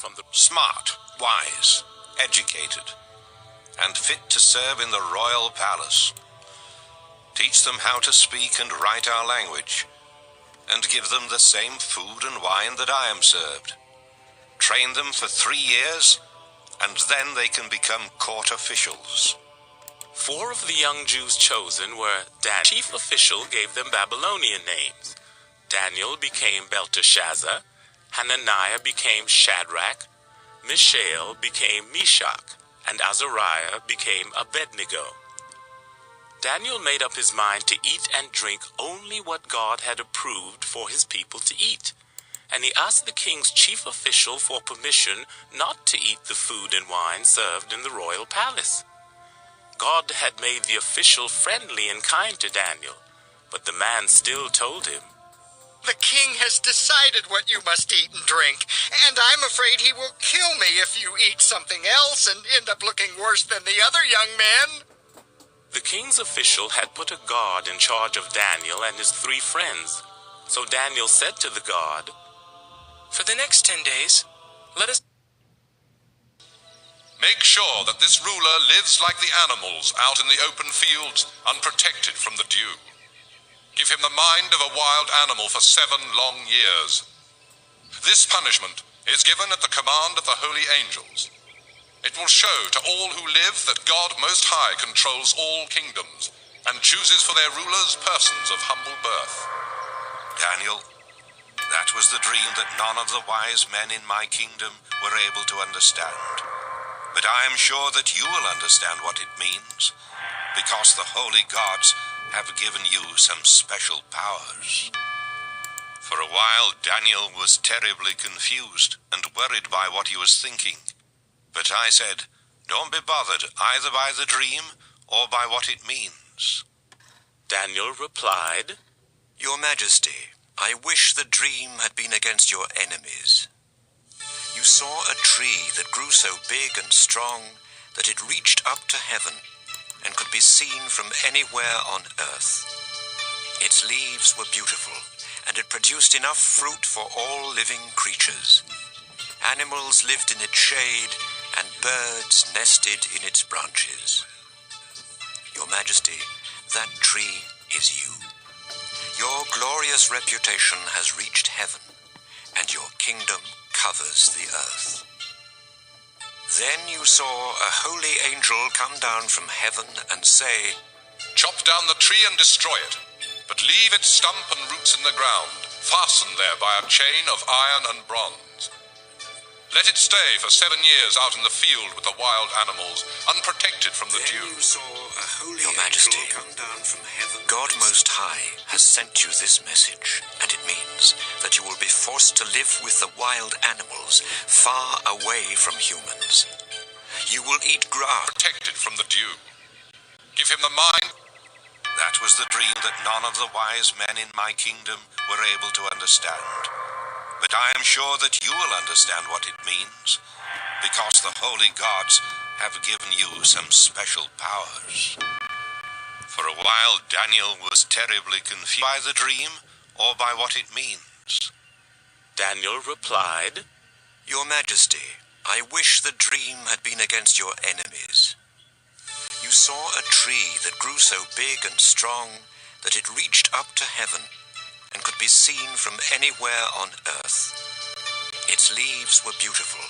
from the smart, wise, educated, and fit to serve in the royal palace. Teach them how to speak and write our language, and give them the same food and wine that I am served. Train them for 3 years, and then they can become court officials. 4 of the young Jews chosen were Daniel. Chief official gave them Babylonian names. Daniel became Belteshazzar, Hananiah became Shadrach, Mishael became Meshach, and Azariah became Abednego. Daniel made up his mind to eat and drink only what God had approved for his people to eat, and he asked the king's chief official for permission not to eat the food and wine served in the royal palace. God had made the official friendly and kind to Daniel, but the man still told him, "The king has decided what you must eat and drink, and I'm afraid he will kill me if you eat something else and end up looking worse than the other young men." The king's official had put a guard in charge of Daniel and his 3 friends. So Daniel said to the guard, "For the next 10 days, let us make sure that this ruler lives like the animals out in the open fields, unprotected from the dew. Give him the mind of a wild animal for 7 long years. This punishment is given at the command of the holy angels. It will show to all who live that God Most High controls all kingdoms and chooses for their rulers persons of humble birth." Daniel, that was the dream that none of the wise men in my kingdom were able to understand. But I am sure that you will understand what it means, because the holy gods have given you some special powers. For a while, Daniel was terribly confused and worried by what he was thinking. But I said, "Don't be bothered either by the dream or by what it means." Daniel replied, "Your Majesty, I wish the dream had been against your enemies. You saw a tree that grew so big and strong that it reached up to heaven and could be seen from anywhere on earth. Its leaves were beautiful, and it produced enough fruit for all living creatures. Animals lived in its shade, and birds nested in its branches. Your Majesty, that tree is you. Your glorious reputation has reached heaven, and your kingdom covers the earth. Then you saw a holy angel come down from heaven and say, 'Chop down the tree and destroy it, but leave its stump and roots in the ground, fastened there by a chain of iron and bronze. Let it stay for 7 years out in the field with the wild animals, unprotected from the dew.'" Your Majesty, God Most High has sent you this message, and it means that you will be forced to live with the wild animals, far away from humans. You will eat grass. Protected from the dew. Give him the mind. That was the dream that none of the wise men in my kingdom were able to understand. But I am sure that you will understand what it means, because the holy gods have given you some special powers. For a while, Daniel was terribly confused by the dream or by what it means. Daniel replied, "Your Majesty, I wish the dream had been against your enemies. You saw a tree that grew so big and strong that it reached up to heaven and could be seen from anywhere on earth. Its leaves were beautiful,